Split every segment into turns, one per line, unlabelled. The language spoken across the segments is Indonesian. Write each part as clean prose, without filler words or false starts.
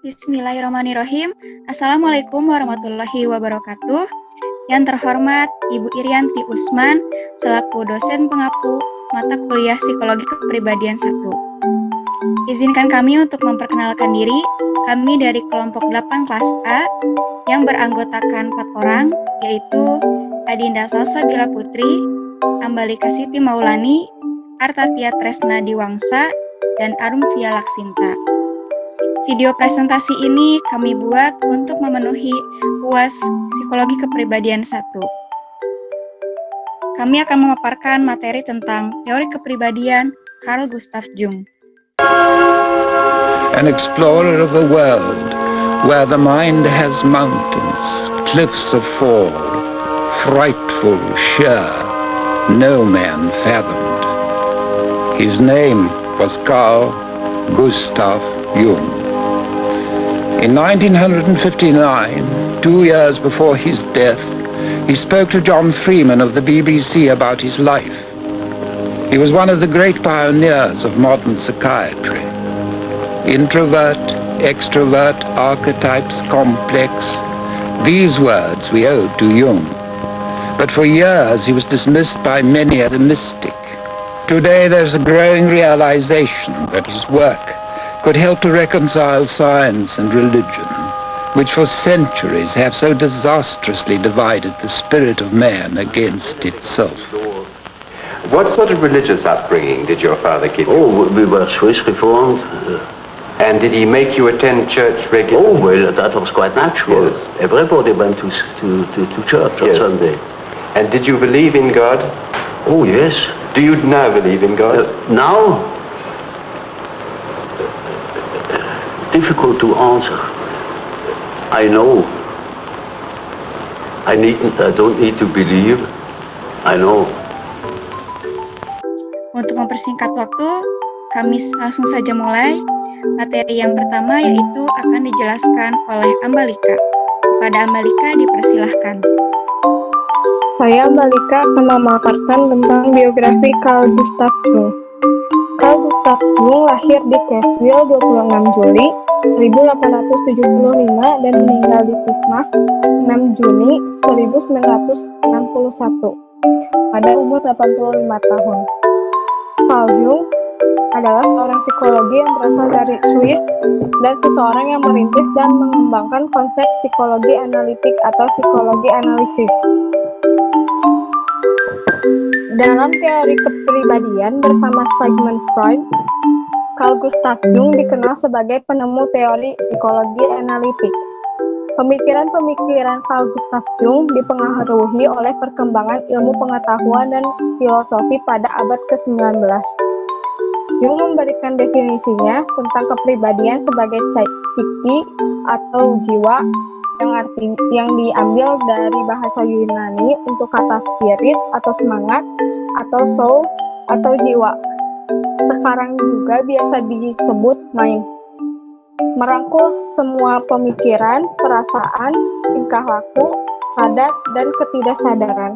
Bismillahirrahmanirrahim. Assalamualaikum warahmatullahi wabarakatuh. Yang terhormat Ibu Irianti Usman selaku dosen pengampu mata kuliah Psikologi Kepribadian 1. Izinkan kami untuk memperkenalkan diri. Kami dari kelompok 8 kelas A yang beranggotakan 4 orang, yaitu Adinda Salsabila Putri, Ambalika Siti Maulani, Artatia Tresna Diwangsa, dan Arumvia Laksinta. Video presentasi ini kami buat untuk memenuhi UAS Psikologi Kepribadian 1. Kami akan memaparkan materi tentang teori kepribadian Carl Gustav Jung.
An explorer of a world where the mind has mountains, cliffs of fall, frightful, sheer, no man fathomed. His name was Carl Gustav Jung. In 1959, 2 years before his death, he spoke to John Freeman of the BBC about his life. He was one of the great pioneers of modern psychiatry. Introvert, extrovert, archetypes, complex. These words we owed to Jung. But for years he was dismissed by many as a mystic. Today there's a growing realization that his work could help to reconcile science and religion, which for centuries have so disastrously divided the spirit of man against itself.
What sort of religious upbringing did your father give you?
Oh, we were Swiss Reformed.
And did he make you attend church regularly?
Oh, well, that was quite natural.
Yes.
Everybody went to church on
Yes.
Sunday.
And did you believe in God?
Oh, yes.
Do you now believe in God?
Now? Difficult to answer. I know. I don't need to believe. I know.
Untuk mempersingkat waktu, kami langsung saja mulai. Materi yang pertama yaitu akan dijelaskan oleh Ambalika. Kepada Ambalika dipersilahkan.
Saya Ambalika akan memaparkan tentang biografi Carl Gustav Jung. Carl Gustav Jung lahir di Cashville 26 Juli 1875 dan meninggal di Kusnach 6 Juni 1961 pada umur 85 tahun. Carl Jung adalah seorang psikologi yang berasal dari Swiss dan seseorang yang merintis dan mengembangkan konsep psikologi analitik atau psikologi analisis. Dalam teori kepribadian bersama Sigmund Freud, Carl Gustav Jung dikenal sebagai penemu teori psikologi analitik. Pemikiran-pemikiran Carl Gustav Jung dipengaruhi oleh perkembangan ilmu pengetahuan dan filosofi pada abad ke-19. Jung memberikan definisinya tentang kepribadian sebagai psiki atau jiwa yang diambil dari bahasa Yunani untuk kata spirit atau semangat atau soul atau jiwa. Sekarang juga biasa disebut mind. Merangkul semua pemikiran, perasaan, tingkah laku, sadar dan ketidaksadaran.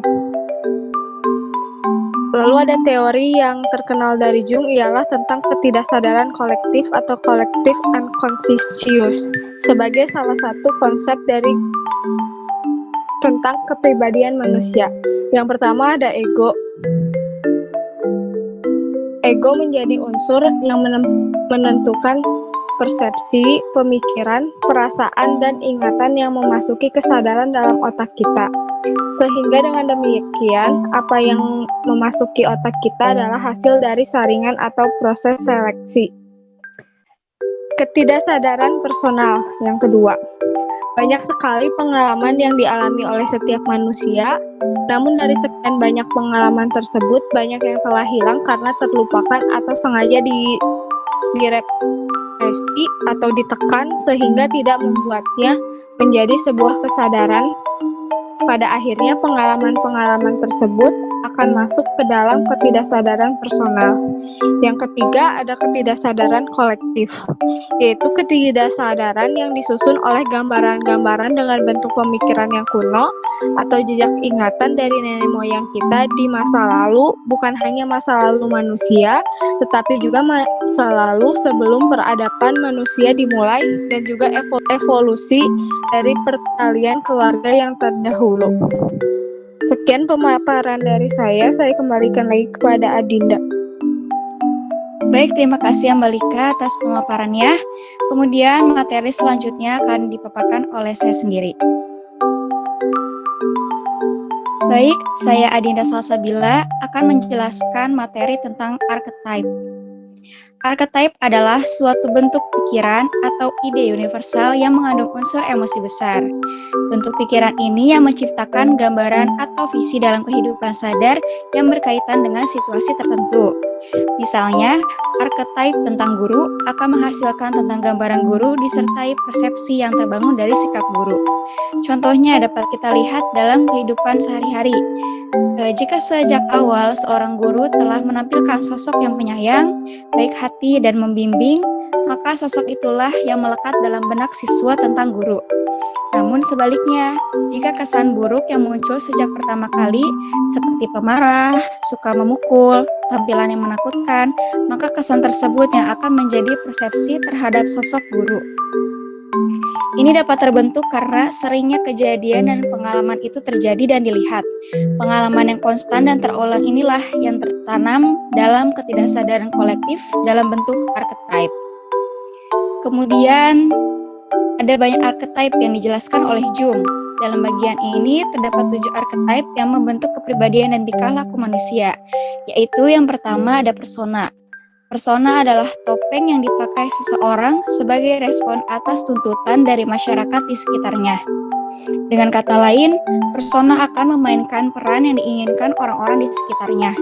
Lalu ada teori yang terkenal dari Jung ialah tentang ketidaksadaran kolektif atau collective unconscious sebagai salah satu konsep dari tentang kepribadian manusia. Yang pertama ada ego. Ego menjadi unsur yang menentukan persepsi, pemikiran, perasaan, dan ingatan yang memasuki kesadaran dalam otak kita. Sehingga dengan demikian, apa yang memasuki otak kita adalah hasil dari saringan atau proses seleksi. Ketidaksadaran personal yang kedua. Banyak sekali pengalaman yang dialami oleh setiap manusia, namun dari sekian banyak pengalaman tersebut, banyak yang telah hilang karena terlupakan atau sengaja direpresi atau ditekan sehingga tidak membuatnya menjadi sebuah kesadaran Pada akhirnya pengalaman-pengalaman tersebut akan masuk ke dalam ketidaksadaran personal. Yang ketiga ada ketidaksadaran kolektif, yaitu ketidaksadaran yang disusun oleh gambaran-gambaran dengan bentuk pemikiran yang kuno atau jejak ingatan dari nenek moyang kita di masa lalu, bukan hanya masa lalu manusia, tetapi juga masa lalu sebelum peradaban manusia dimulai dan juga evolusi dari pertalian keluarga yang terdahulu. Sekian pemaparan dari saya kembalikan lagi kepada Adinda.
Baik, terima kasih Mbak Lika atas pemaparannya. Kemudian materi selanjutnya akan dipaparkan oleh saya sendiri. Baik, saya Adinda Salsabila akan menjelaskan materi tentang archetype. Archetype adalah suatu bentuk pikiran atau ide universal yang mengandung unsur emosi besar. Bentuk pikiran ini yang menciptakan gambaran atau visi dalam kehidupan sadar yang berkaitan dengan situasi tertentu. Misalnya, archetype tentang guru akan menghasilkan tentang gambaran guru disertai persepsi yang terbangun dari sikap guru. Contohnya dapat kita lihat dalam kehidupan sehari-hari. Jika sejak awal seorang guru telah menampilkan sosok yang penyayang, baik hati dan membimbing, maka sosok itulah yang melekat dalam benak siswa tentang guru. Namun sebaliknya, jika kesan buruk yang muncul sejak pertama kali seperti pemarah, suka memukul, tampilan yang menakutkan, maka kesan tersebut yang akan menjadi persepsi terhadap sosok guru. Ini dapat terbentuk karena seringnya kejadian dan pengalaman itu terjadi dan dilihat. Pengalaman yang konstan dan terulang inilah yang tertanam dalam ketidaksadaran kolektif dalam bentuk archetype. Kemudian, ada banyak archetype yang dijelaskan oleh Jung. Dalam bagian ini terdapat 7 archetype yang membentuk kepribadian dan tingkah laku manusia, yaitu yang pertama ada persona. Persona adalah topeng yang dipakai seseorang sebagai respon atas tuntutan dari masyarakat di sekitarnya. Dengan kata lain, persona akan memainkan peran yang diinginkan orang-orang di sekitarnya.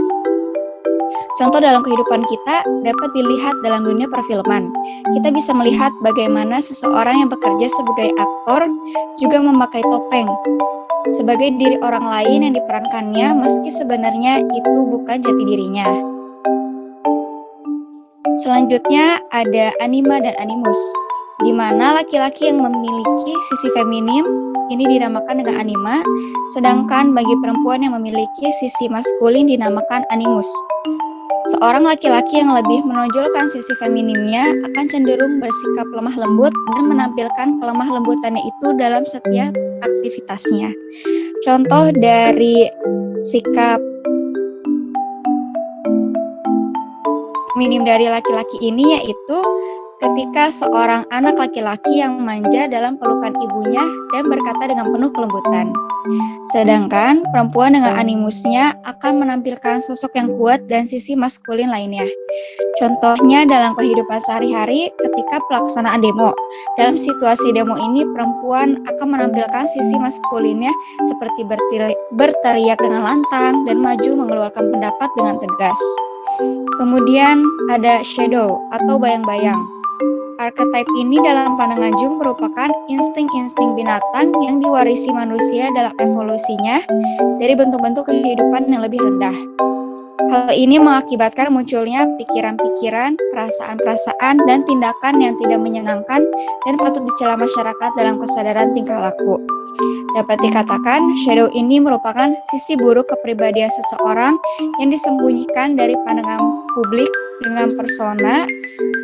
Contoh dalam kehidupan kita dapat dilihat dalam dunia perfilman. Kita bisa melihat bagaimana seseorang yang bekerja sebagai aktor juga memakai topeng sebagai diri orang lain yang diperankannya meski sebenarnya itu bukan jati dirinya. Selanjutnya ada anima dan animus, di mana laki-laki yang memiliki sisi feminim ini dinamakan dengan anima, sedangkan bagi perempuan yang memiliki sisi maskulin dinamakan animus. Seorang laki-laki yang lebih menonjolkan sisi feminimnya akan cenderung bersikap lemah lembut dan menampilkan kelemah lembutannya itu dalam setiap aktivitasnya. Contoh dari sikap feminim dari laki-laki ini yaitu ketika seorang anak laki-laki yang manja dalam pelukan ibunya dan berkata dengan penuh kelembutan. Sedangkan perempuan dengan animusnya akan menampilkan sosok yang kuat dan sisi maskulin lainnya. Contohnya dalam kehidupan sehari-hari ketika pelaksanaan demo. Dalam situasi demo ini perempuan akan menampilkan sisi maskulinnya seperti berteriak dengan lantang dan maju mengeluarkan pendapat dengan tegas. Kemudian ada shadow atau bayang-bayang. Archetype ini dalam pandangan Jung merupakan insting-insting binatang yang diwarisi manusia dalam evolusinya dari bentuk-bentuk kehidupan yang lebih rendah. Hal ini mengakibatkan munculnya pikiran-pikiran, perasaan-perasaan, dan tindakan yang tidak menyenangkan dan patut dicela masyarakat dalam kesadaran tingkah laku. Dapat dikatakan, shadow ini merupakan sisi buruk kepribadian seseorang yang disembunyikan dari pandangan publik dengan persona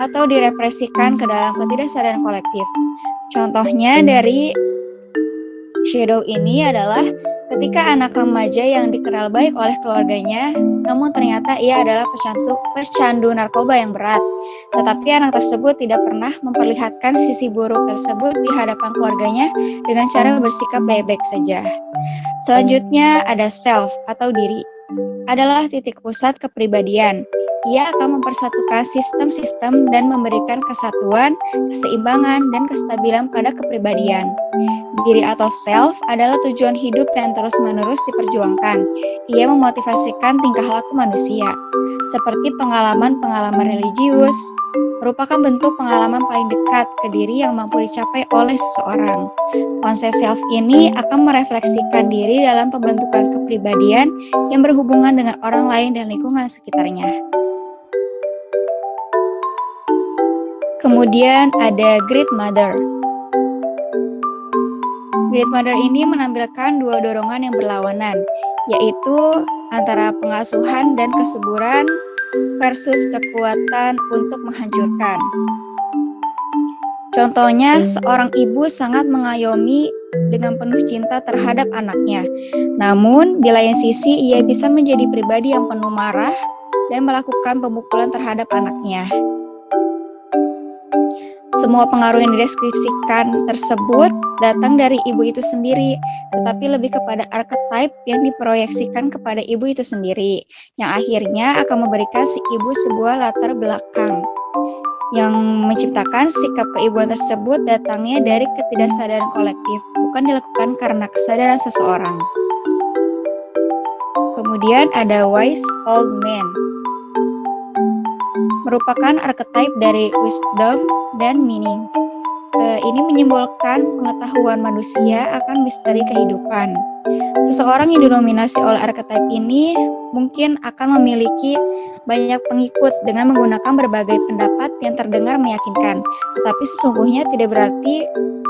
atau direpresikan ke dalam ketidaksadaran kolektif. Contohnya dari shadow ini adalah ketika anak remaja yang dikenal baik oleh keluarganya, namun ternyata ia adalah pecandu narkoba yang berat. Tetapi anak tersebut tidak pernah memperlihatkan sisi buruk tersebut di hadapan keluarganya dengan cara bersikap baik-baik saja. Selanjutnya ada self atau diri. Adalah titik pusat kepribadian. Ia akan mempersatukan sistem-sistem dan memberikan kesatuan, keseimbangan, dan kestabilan pada kepribadian. Diri atau self adalah tujuan hidup yang terus-menerus diperjuangkan. Ia memotivasikan tingkah laku manusia, seperti pengalaman-pengalaman religius, merupakan bentuk pengalaman paling dekat ke diri yang mampu dicapai oleh seseorang. Konsep self ini akan merefleksikan diri dalam pembentukan kepribadian yang berhubungan dengan orang lain dan lingkungan sekitarnya. Kemudian ada Great Mother. Great Mother ini menampilkan dua dorongan yang berlawanan, yaitu antara pengasuhan dan kesuburan versus kekuatan untuk menghancurkan. Contohnya, seorang ibu sangat mengayomi dengan penuh cinta terhadap anaknya. Namun, di lain sisi, ia bisa menjadi pribadi yang penuh marah dan melakukan pemukulan terhadap anaknya. Semua pengaruh yang dideskripsikan tersebut datang dari ibu itu sendiri, tetapi lebih kepada archetype yang diproyeksikan kepada ibu itu sendiri, yang akhirnya akan memberikan si ibu sebuah latar belakang. Yang menciptakan sikap keibuan tersebut datangnya dari ketidaksadaran kolektif, bukan dilakukan karena kesadaran seseorang. Kemudian ada Wise Old Man, merupakan archetype dari wisdom dan meaning. Ini menyimbolkan pengetahuan manusia akan misteri kehidupan. Seseorang yang didominasi oleh archetype ini mungkin akan memiliki banyak pengikut dengan menggunakan berbagai pendapat yang terdengar meyakinkan, tetapi sesungguhnya tidak berarti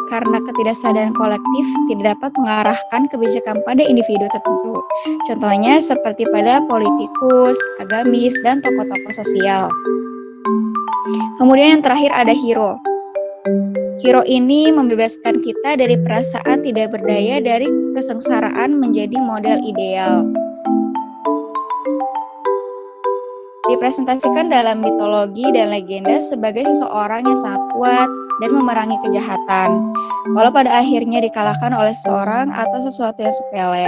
karena ketidaksadaran kolektif tidak dapat mengarahkan kebijakan pada individu tertentu. Contohnya seperti pada politikus, agamis, dan tokoh-tokoh sosial. Kemudian yang terakhir ada hero. Hero ini membebaskan kita dari perasaan tidak berdaya dari kesengsaraan menjadi model ideal. Dipresentasikan dalam mitologi dan legenda sebagai seseorang yang sangat kuat dan memerangi kejahatan, walau pada akhirnya dikalahkan oleh seseorang atau sesuatu yang sepele.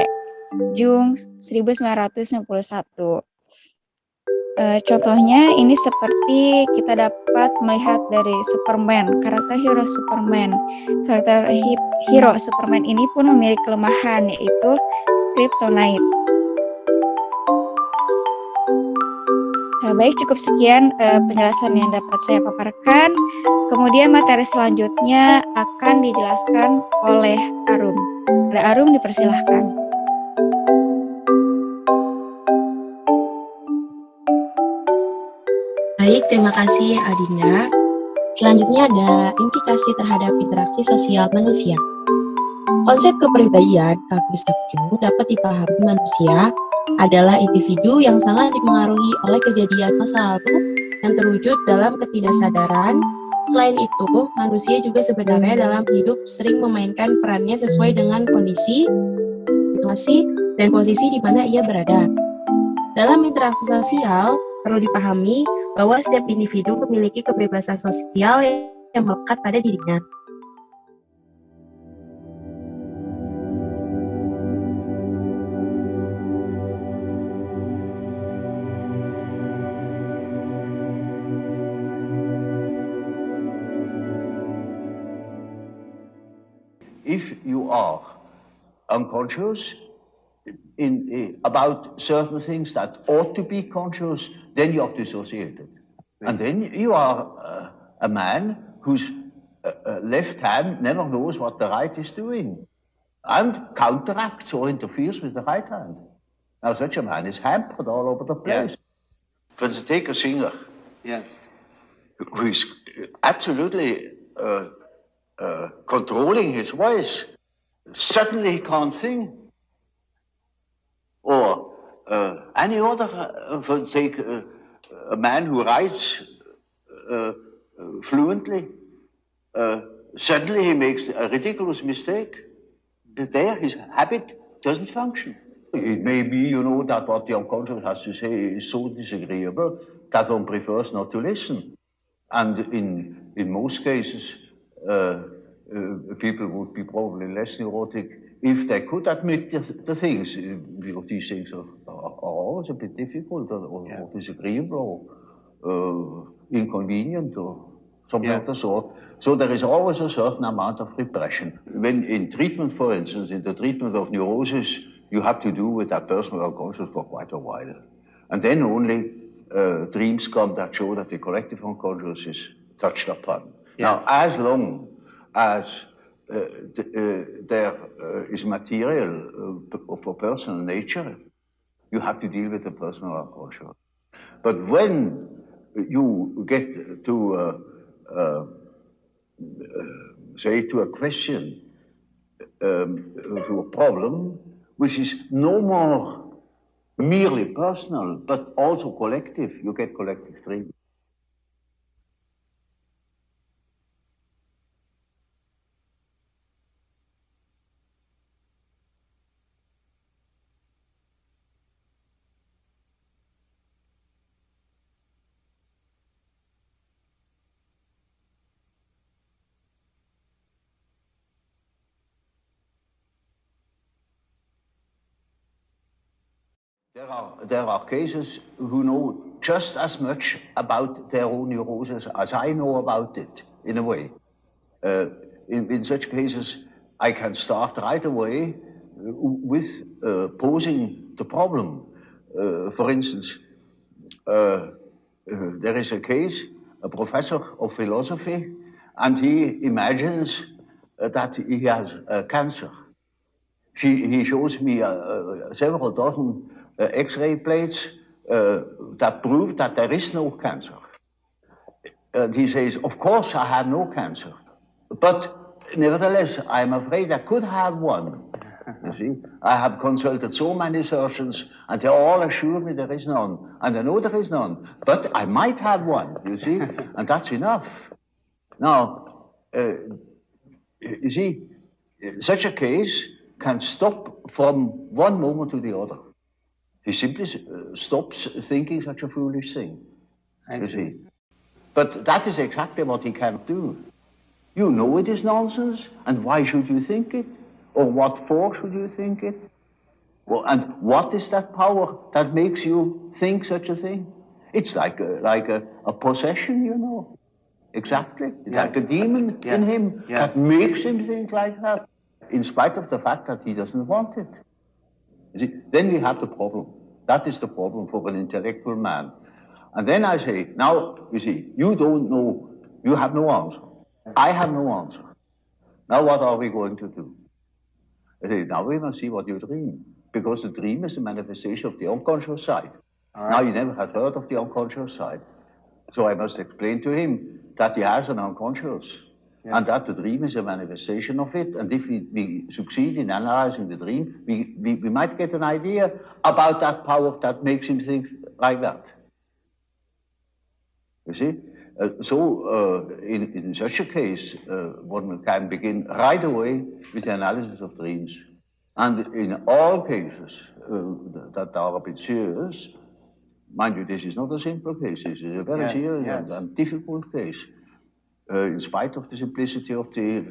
Jung, 1991. Contohnya ini seperti kita dapat melihat dari Superman, karakter hero Superman. Karakter hero Superman ini pun memiliki kelemahan, yaitu kryptonite. Baik, cukup sekian penjelasan yang dapat saya paparkan. Kemudian materi selanjutnya akan dijelaskan oleh Arum. Ada Arum, dipersilahkan.
Baik, terima kasih Adinda. Selanjutnya ada implikasi terhadap interaksi sosial manusia. Konsep kepribadian, Carl Gustav Jung, dapat dipahami manusia adalah individu yang sangat dipengaruhi oleh kejadian masa lalu yang terwujud dalam ketidaksadaran. Selain itu, manusia juga sebenarnya dalam hidup sering memainkan perannya sesuai dengan kondisi, situasi, dan posisi di mana ia berada. Dalam interaksi sosial, perlu dipahami bahwa setiap individu memiliki kebebasan sosial yang melekat pada dirinya.
If you are unconscious about certain things that ought to be conscious, then you are dissociated. And then you are a man whose left hand never knows what the right is doing and counteracts or interferes with the right hand. Now such a man is hampered all over the place.
Yes. For instance, take a singer. Yes. Who is absolutely controlling his voice. Suddenly he can't sing. Or any other, for take a man who writes fluently. Suddenly he makes a ridiculous mistake. There, his habit doesn't function.
It may be, that what the unconscious has to say is so disagreeable that one prefers not to listen. And in most cases, people would be probably less neurotic if they could admit the things. These things are always a bit difficult or disagreeable or inconvenient or something of the sort. So there is always a certain amount of repression. When in treatment, for instance, in the treatment of neurosis, you have to do with that personal unconscious for quite a while. And then only dreams come that show that the collective unconscious is touched upon. Yes. Now, as long as there is material for personal nature, you have to deal with the personal unconscious. But when you get to, say, to a question, to a problem, which is no more merely personal, but also collective, you get collective dreams. There are cases who know just as much about their own neurosis as I know about it, in a way. In such cases, I can start right away with posing the problem. For instance, there is a case, a professor of philosophy, and he imagines that he has cancer. He shows me several dozen X-ray plates that prove that there is no cancer. And he says, of course I have no cancer, but nevertheless I'm afraid I could have one. You see, I have consulted so many surgeons and they all assure me there is none, and I know there is none, but I might have one, you see, and that's enough. Now, you see, such a case can stop from one moment to the other. He simply stops thinking such a foolish thing, you see. But that is exactly what he can't do. You know it is nonsense, and why should you think it? Or what for should you think it? Well, and what is that power that makes you think such a thing? It's like a possession, you know. Exactly. It's like a demon in him that makes him think like that, in spite of the fact that he doesn't want it. You see, then we have the problem. That is the problem for an intellectual man. And then I say, now, you see, you don't know, you have no answer. I have no answer. Now what are we going to do? I say, now we must see what you dream. Because the dream is a manifestation of the unconscious side. Right. Now, you never had heard of the unconscious side. So I must explain to him that he has an unconscious. Yeah. And that the dream is a manifestation of it. And if we succeed in analyzing the dream, we might get an idea about that power that makes him think like that. You see? In such a case, one can begin right away with the analysis of dreams. And in all cases that are a bit serious, mind you, this is not a simple case, this is a very serious and difficult case. In spite of the simplicity of the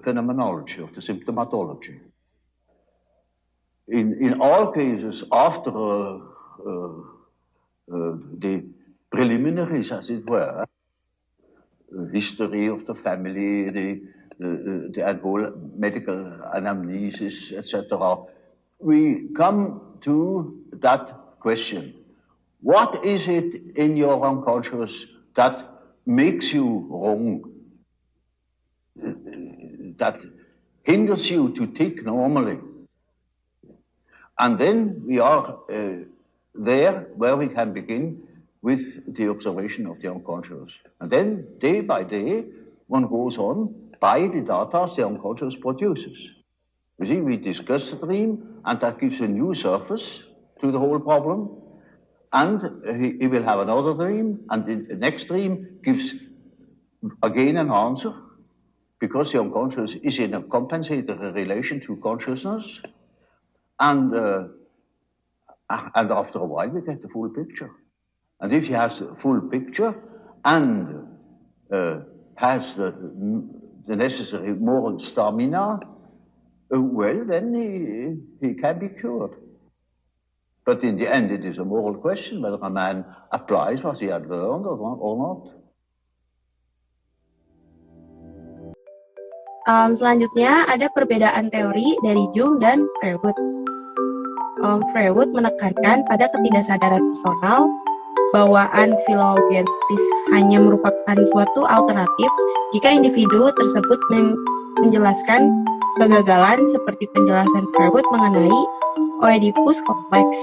phenomenology, of the symptomatology. In all cases, after the preliminaries, as it were, history of the family, the medical anamnesis, etc., we come to that question. What is it in your unconscious that makes you wrong, that hinders you to think normally? And then we are there where we can begin with the observation of the unconscious. And then day by day, one goes on by the data the unconscious produces. You see, we discuss the dream, and that gives a new surface to the whole problem. And he will have another dream, and the next dream gives again an answer, because the unconscious is in a compensatory relation to consciousness. And after a while, we get the full picture. And if he has the full picture and has the necessary moral stamina, well, then he can be cured. But in the end, it is a moral question whether a man applies what he had learned or not.
Selanjutnya ada perbedaan teori dari Jung dan Freud. Freud menekankan pada ketidaksadaran personal, bawaan filogenetis hanya merupakan suatu alternatif jika individu tersebut menjelaskan kegagalan seperti penjelasan Freud mengenai Oedipus kompleks.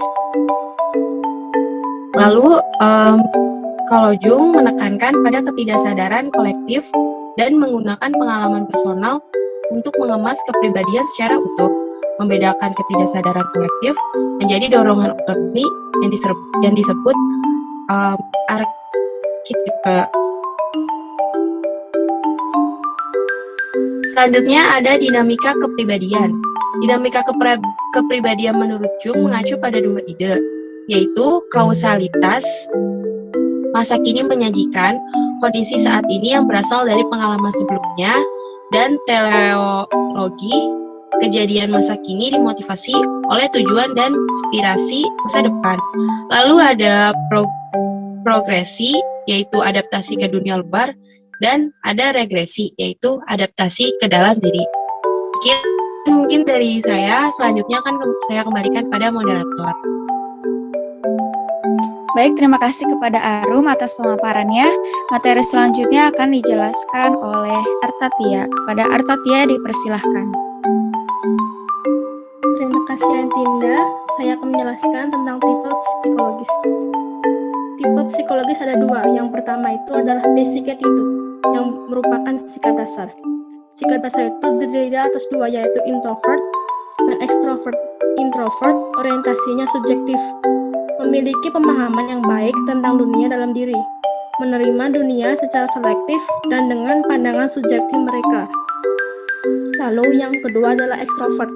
Lalu, kalau Jung menekankan pada ketidaksadaran kolektif dan menggunakan pengalaman personal untuk mengemas kepribadian secara utuh, membedakan ketidaksadaran kolektif menjadi dorongan otonomi yang disebut archetype. Selanjutnya ada dinamika kepribadian. Dinamika kepribadian menurut Jung mengacu pada dua ide, yaitu kausalitas. Masa kini menyajikan kondisi saat ini yang berasal dari pengalaman sebelumnya, dan teleologi kejadian masa kini dimotivasi oleh tujuan dan inspirasi masa depan. Lalu ada progresi, yaitu adaptasi ke dunia luar, dan ada regresi, yaitu adaptasi ke dalam diri. Mungkin dari saya, selanjutnya akan saya kembalikan pada moderator.
Baik, terima kasih kepada Arum atas pemaparannya. Materi selanjutnya akan dijelaskan oleh Artatia. Kepada Artatia dipersilahkan.
Terima kasih Antinda. Saya akan menjelaskan tentang tipe psikologis. Tipe psikologis ada dua. Yang pertama itu adalah basic attitude, yang merupakan sikap dasar. Sikap dasar itu terdiri atas dua, yaitu introvert dan extrovert. Introvert orientasinya subjektif, memiliki pemahaman yang baik tentang dunia dalam diri, menerima dunia secara selektif dan dengan pandangan subjektif mereka. Lalu yang kedua adalah extrovert.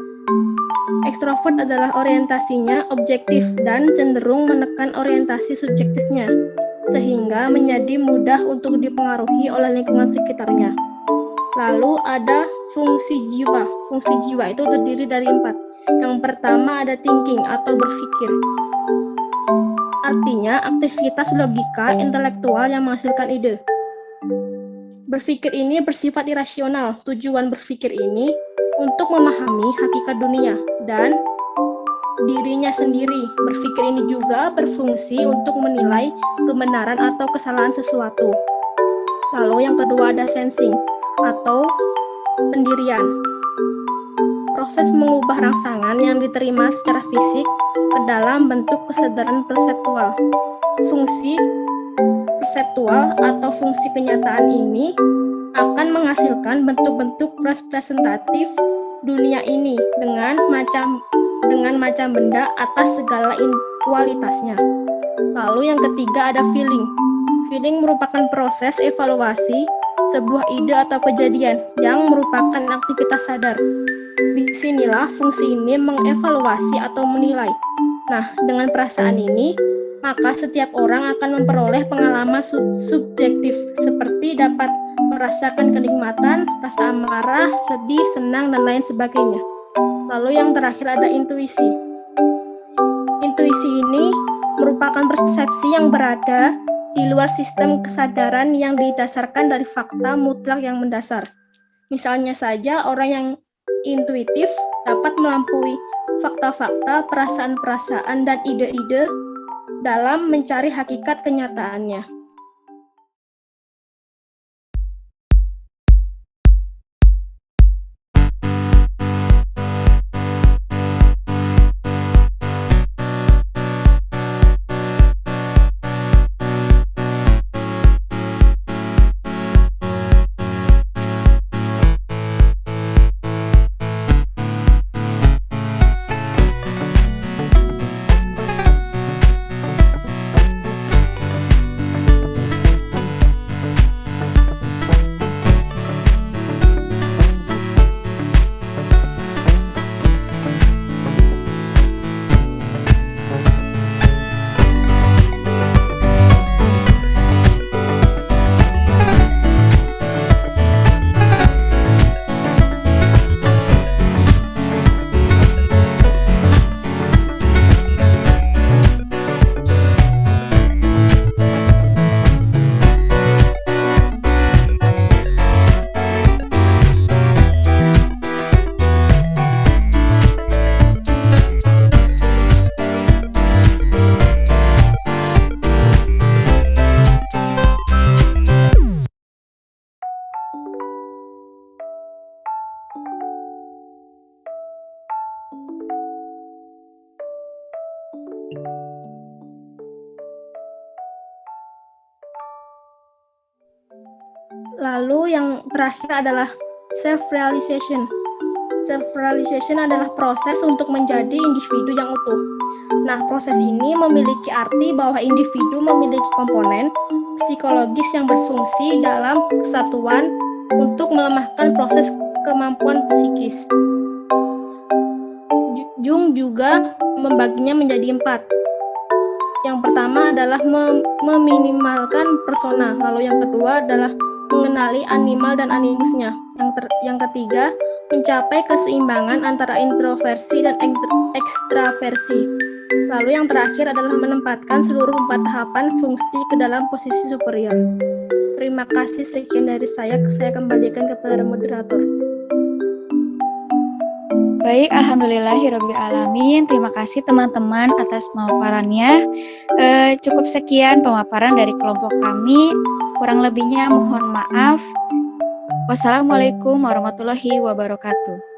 Extrovert adalah orientasinya objektif dan cenderung menekan orientasi subjektifnya, sehingga menjadi mudah untuk dipengaruhi oleh lingkungan sekitarnya. Lalu ada fungsi jiwa. Fungsi jiwa itu terdiri dari 4. Yang pertama ada thinking atau berpikir. Artinya aktivitas logika intelektual yang menghasilkan ide. Berpikir ini bersifat irasional. Tujuan berpikir ini untuk memahami hakikat dunia dan dirinya sendiri. Berpikir ini juga berfungsi untuk menilai kebenaran atau kesalahan sesuatu. Lalu yang kedua ada sensing atau pendirian. Proses mengubah rangsangan yang diterima secara fisik ke dalam bentuk kesadaran perseptual. Fungsi perseptual atau fungsi kenyataan ini akan menghasilkan bentuk-bentuk representatif dunia ini dengan macam benda atas segala kualitasnya. Lalu yang ketiga ada feeling. Feeling merupakan proses evaluasi sebuah ide atau kejadian yang merupakan aktivitas sadar. Disinilah fungsi ini mengevaluasi atau menilai. Nah, dengan perasaan ini, maka setiap orang akan memperoleh pengalaman subjektif seperti dapat merasakan kenikmatan, rasa amarah, sedih, senang, dan lain sebagainya. Lalu yang terakhir ada intuisi. Intuisi ini merupakan persepsi yang berada di luar sistem kesadaran yang didasarkan dari fakta mutlak yang mendasar. Misalnya saja orang yang intuitif dapat melampaui fakta-fakta, perasaan-perasaan, dan ide-ide dalam mencari hakikat kenyataannya. Lalu yang terakhir adalah self-realization. Self-realization adalah proses untuk menjadi individu yang utuh. Nah, proses ini memiliki arti bahwa individu memiliki komponen psikologis yang berfungsi dalam kesatuan untuk melemahkan proses kemampuan psikis. Jung juga membaginya menjadi 4. Yang pertama adalah meminimalkan persona, lalu yang kedua adalah mengenali animal dan animusnya. Yang ketiga, mencapai keseimbangan antara introversi dan ekstraversi. Lalu yang terakhir adalah menempatkan seluruh 4 tahapan fungsi ke dalam posisi superior. Terima kasih, sekian dari saya kembalikan kepada moderator.
Baik, alhamdulillahirabbil alamin. Terima kasih teman-teman atas pemaparannya. Cukup sekian pemaparan dari kelompok kami. Kurang lebihnya mohon maaf. Wassalamualaikum warahmatullahi wabarakatuh.